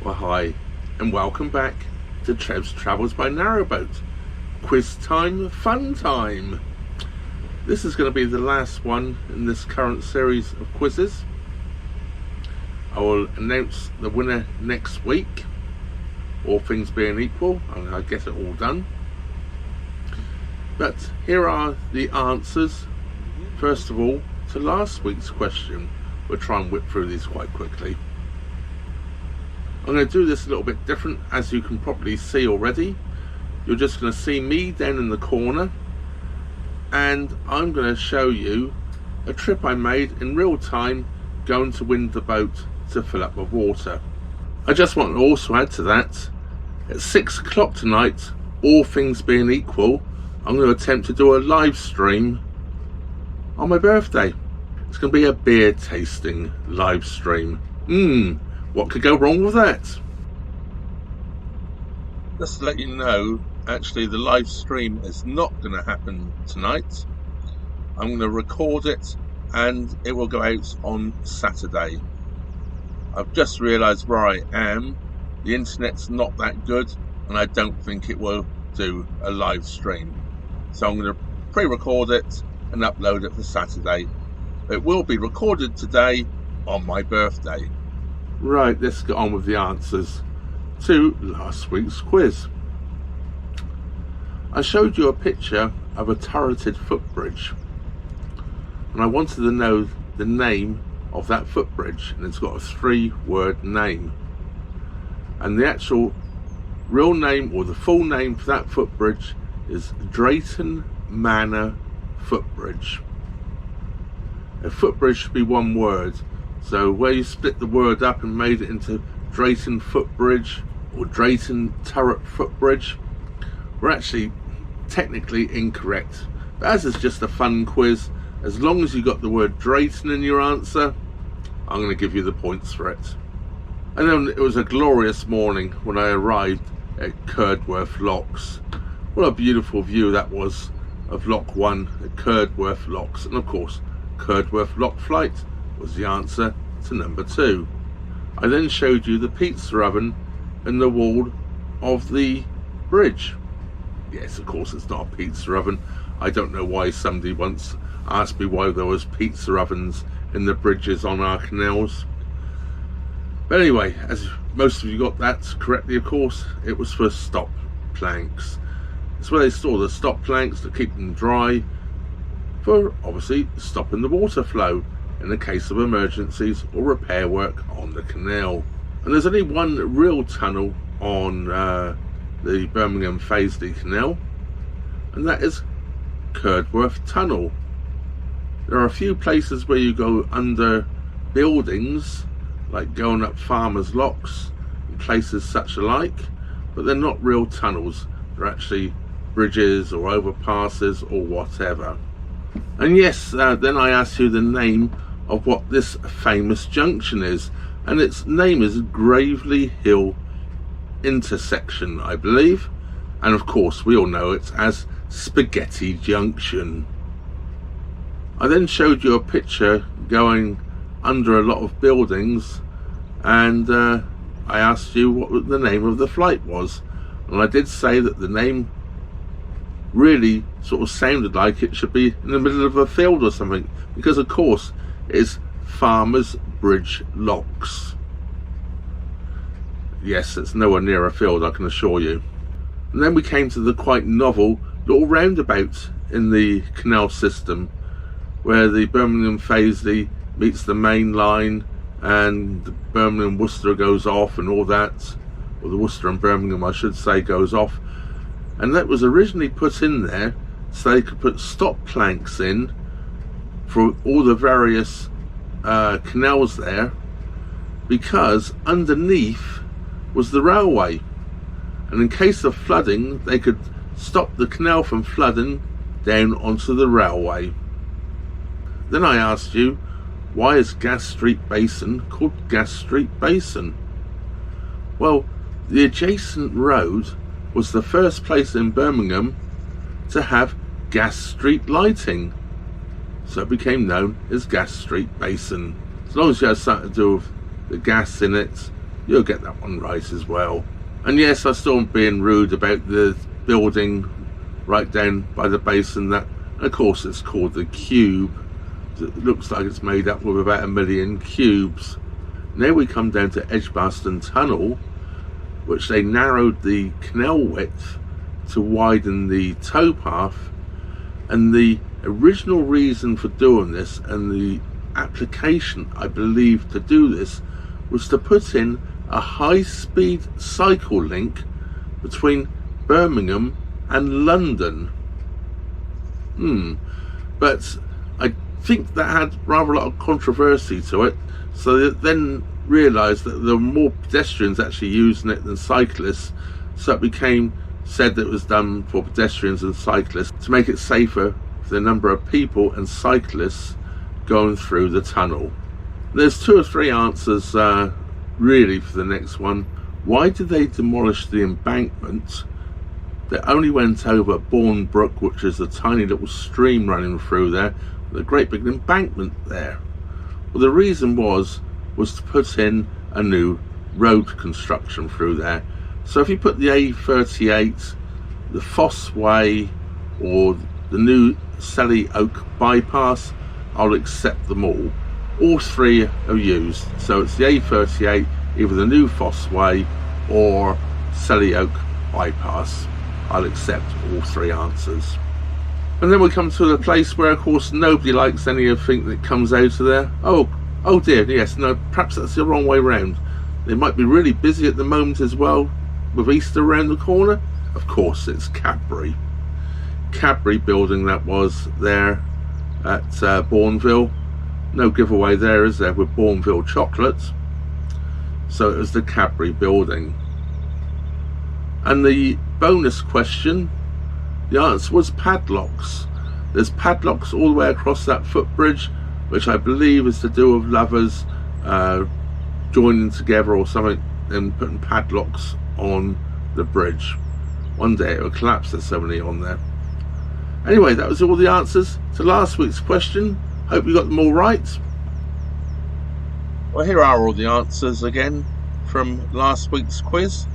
Well, hi, and welcome back to Trev's Travels by Narrowboat. Quiz time, fun time. This is going to be the last one in this current series of quizzes. I will announce the winner next week, all things being equal, and I get it all done. But here are the answers, first of all, to last week's question. We'll try and whip through these quite quickly. I'm going to do this a little bit different, as you can probably see already. You're just going to see me down in the corner, and I'm going to show you a trip I made in real time going to wind the boat to fill up with water. I just want to also add to that, at 6 o'clock tonight, all things being equal, I'm going to attempt to do a live stream on my birthday. It's going to be a beer tasting live stream. What could go wrong with that? Just to let you know, actually the live stream is not going to happen tonight. I'm going to record it and it will go out on Saturday. I've just realised where I am. The internet's not that good and I don't think it will do a live stream. So I'm going to pre-record it and upload it for Saturday. It will be recorded today on my birthday. Right, let's get on with the answers to last week's quiz. I showed you a picture of a turreted footbridge, and I wanted to know the name of that footbridge, and it's got a 3-word name. And the actual real name, or the full name for that footbridge, is Drayton Manor Footbridge. A footbridge should be one word. So where you split the word up and made it into Drayton Footbridge or Drayton Turret Footbridge, we're actually technically incorrect. But as it's just a fun quiz, as long as you got the word Drayton in your answer, I'm going to give you the points for it. And then it was a glorious morning when I arrived at Curdworth Locks. What a beautiful view that was of Lock 1 at Curdworth Locks. And of course, Curdworth Lock Flight was the answer to number 2. I then showed you the pizza oven in the wall of the bridge. Yes, of course it's not a pizza oven. I don't know why somebody once asked me why there was pizza ovens in the bridges on our canals. But anyway, as most of you got that correctly, of course, it was for stop planks. It's where they store the stop planks to keep them dry for obviously stopping the water flow in the case of emergencies or repair work on the canal. And there's only one real tunnel on the Birmingham Fazeley Canal, and that is Curdworth Tunnel. There are a few places where you go under buildings, like going up Farmers Locks and places such alike, but they're not real tunnels. They're actually bridges or overpasses or whatever. And yes, then I asked you the name of what this famous junction is, and its name is Gravely Hill Intersection, I believe, and of course we all know it as Spaghetti Junction. I then showed you a picture going under a lot of buildings, and I asked you what the name of the flight was, and I did say that the name really sort of sounded like it should be in the middle of a field or something, because of course it's Farmers Bridge Locks. Yes, it's nowhere near a field, I can assure you. And then we came to the quite novel little roundabout in the canal system, where the Birmingham Fazeley meets the main line and the Birmingham Worcester goes off and all that, or the Worcester and Birmingham I should say goes off. And that was originally put in there so they could put stop planks in for all the various canals there, because underneath was the railway, and in case of flooding they could stop the canal from flooding down onto the railway. Then I asked you, why is Gas Street Basin called Gas Street Basin? Well, the adjacent road was the first place in Birmingham to have gas street lighting, so it became known as Gas Street Basin. As long as you had something to do with the gas in it, You'll get that one right as well. And yes, I still am being rude about the building right down by the basin. That, of course, it's called the Cube. It looks like it's made up with about 1 million cubes. Now we come down to Edgbaston Tunnel, which they narrowed the canal width to widen the towpath. And the original reason for doing this, and the application, I believe, to do this, was to put in a high-speed cycle link between Birmingham and London. But I think that had rather a lot of controversy to it, so they then realised that there were more pedestrians actually using it than cyclists, so it became said that it was done for pedestrians and cyclists to make it safer for the number of people and cyclists going through the tunnel. There's 2 or 3 answers really for the next one. Why did they demolish the embankment that only went over Bourne Brook, which is a tiny little stream running through there with a great big embankment there? Well, the reason was to put in a new road construction through there. So if you put the A38, the Foss Way, or the new Selly Oak bypass, I'll accept them all. All 3 are used, so it's the A38, either the new Foss Way or Selly Oak bypass. I'll accept all 3 answers. And then we come to the place where, of course, nobody likes anything that comes out of there. Oh dear, yes, no, perhaps that's the wrong way round. They might be really busy at the moment as well, with Easter around the corner. Of course, it's Cadbury building that was there at Bourneville. No giveaway there, is there, with Bourneville chocolates? So it was the Cadbury building. And the bonus question, the answer was padlocks. There's padlocks all the way across that footbridge, which I believe is to do with lovers joining together or something and putting padlocks on the bridge. One day it will collapse, there's so many on there. Anyway, that was all the answers to last week's question. Hope you got them all right. Well, here are all the answers again from last week's quiz.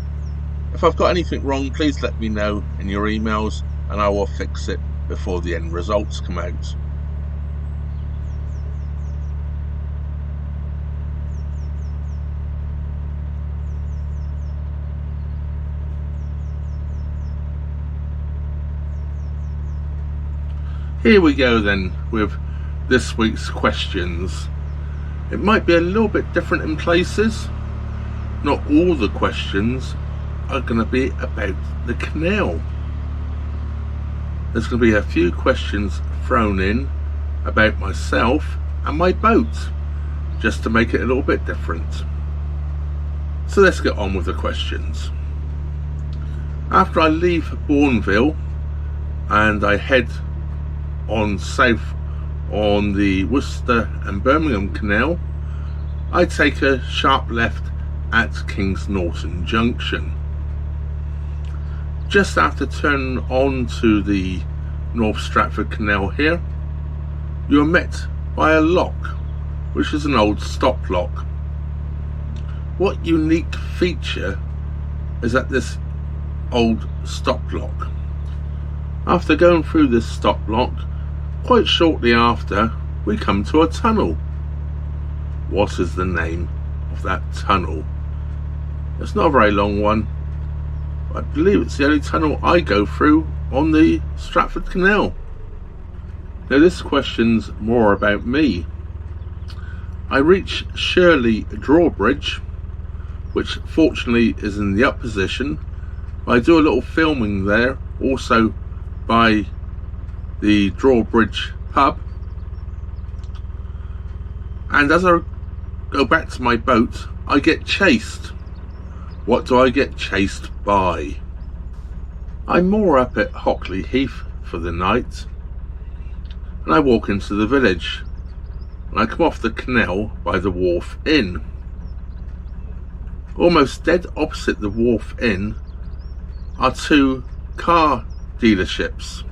If I've got anything wrong, please let me know in your emails and I will fix it before the end results come out. Here we go then with this week's questions. It might be a little bit different in places. Not all the questions are going to be about the canal. There's going to be a few questions thrown in about myself and my boat, just to make it a little bit different. So let's get on with the questions. After I leave Bourneville and I head on south on the Worcester and Birmingham Canal, I take a sharp left at Kings Norton Junction. Just after turning on to the North Stratford Canal here, you are met by a lock, which is an old stop lock. What unique feature is at this old stop lock? After going through this stop lock, quite shortly after, we come to a tunnel. What is the name of that tunnel? It's not a very long one. I believe it's the only tunnel I go through on the Stratford Canal. Now this question's more about me. I reach Shirley Drawbridge, which fortunately is in the up position. I do a little filming there, also by the Drawbridge pub, and as I go back to my boat, I get chased. What do I get chased by? I moor up at Hockley Heath for the night, and I walk into the village, and I come off the canal by the Wharf Inn. Almost dead opposite the Wharf Inn are 2 car dealerships.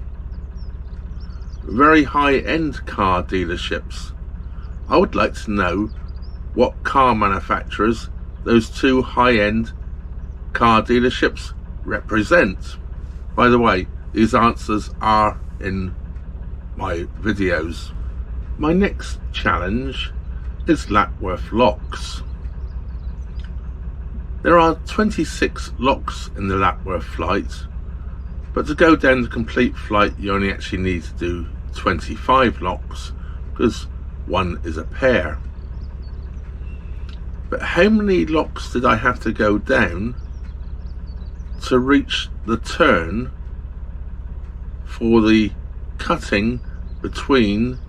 Very high-end car dealerships. I would like to know what car manufacturers those two high-end car dealerships represent. By the way, these answers are in my videos. My next challenge is Lapworth locks. There are 26 locks in the Lapworth flight, but to go down the complete flight you only actually need to do 25 locks because one is a pair. But how many locks did I have to go down to reach the turn for the cutting between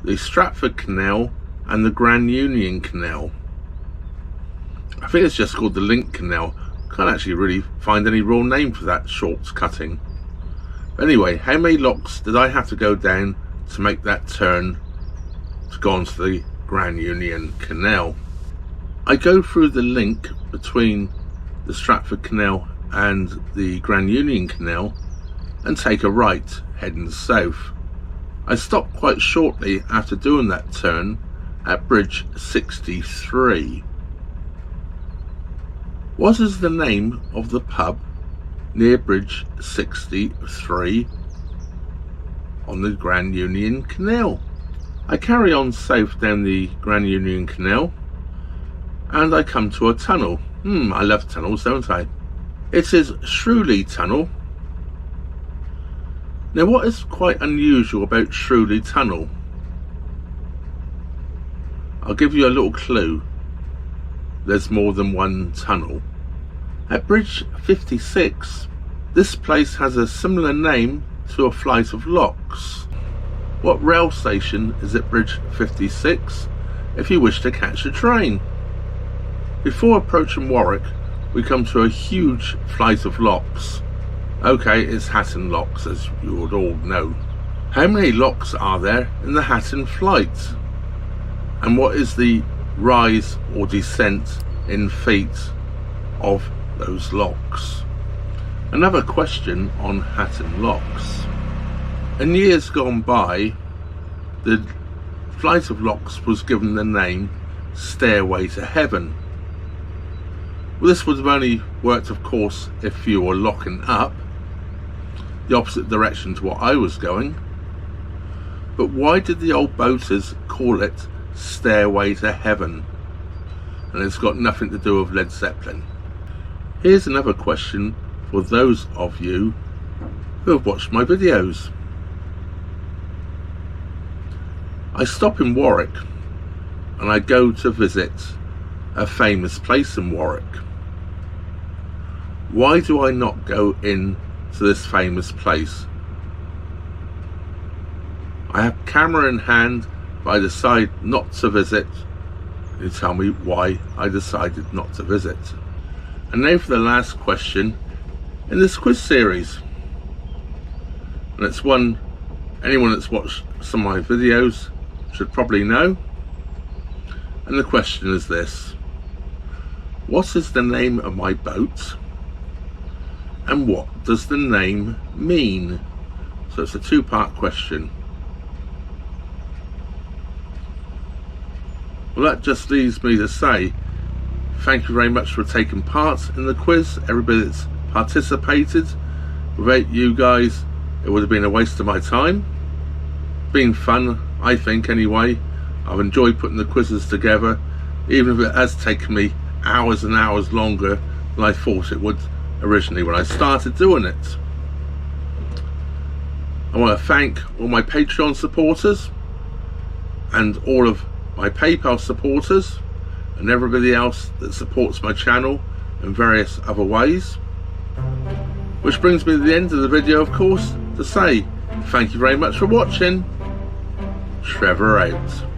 the Stratford Canal and the Grand Union Canal? I think it's just called the Link Canal. Can't actually really find any real name for that short cutting. But anyway, how many locks did I have to go down to make that turn to go onto the Grand Union Canal? I go through the link between the Stratford Canal and the Grand Union Canal and take a right heading south. I stop quite shortly after doing that turn at Bridge 63. What is the name of the pub near Bridge 63 on the Grand Union Canal? I carry on south down the Grand Union Canal and I come to a tunnel. I love tunnels, don't I? It is Shrewley Tunnel. Now, what is quite unusual about Shrewley Tunnel? I'll give you a little clue. There's more than one tunnel. At Bridge 56, this place has a similar name to a flight of locks. What rail station is at Bridge 56 if you wish to catch a train? Before approaching Warwick, we come to a huge flight of locks. Okay, it's Hatton locks, as you would all know. How many locks are there in the Hatton flight? And what is the rise or descent in feet of those locks? Another question on Hatton locks. In years gone by, the flight of locks was given the name Stairway to Heaven. Well, this would have only worked, of course, if you were locking up the opposite direction to what I was going. But why did the old boaters call it Stairway to Heaven? And it's got nothing to do with Led Zeppelin. Here's another question for those of you who have watched my videos. I stop in Warwick and I go to visit a famous place in Warwick. Why do I not go in to this famous place? I have camera in hand, but I decide not to visit. You tell me why I decided not to visit. And now for the last question in this quiz series. And it's one anyone that's watched some of my videos should probably know. And the question is this: what is the name of my boat? And what does the name mean? So it's a two-part question. Well, that just leaves me to say thank you very much for taking part in the quiz, everybody that's participated. Without you guys, it would have been a waste of my time. Been fun, I think, anyway. I've enjoyed putting the quizzes together, even if it has taken me hours and hours longer than I thought it would originally when I started doing it. I want to thank all my Patreon supporters and all of my PayPal supporters and everybody else that supports my channel in various other ways. Which brings me to the end of the video, of course, to say thank you very much for watching. Trevor out.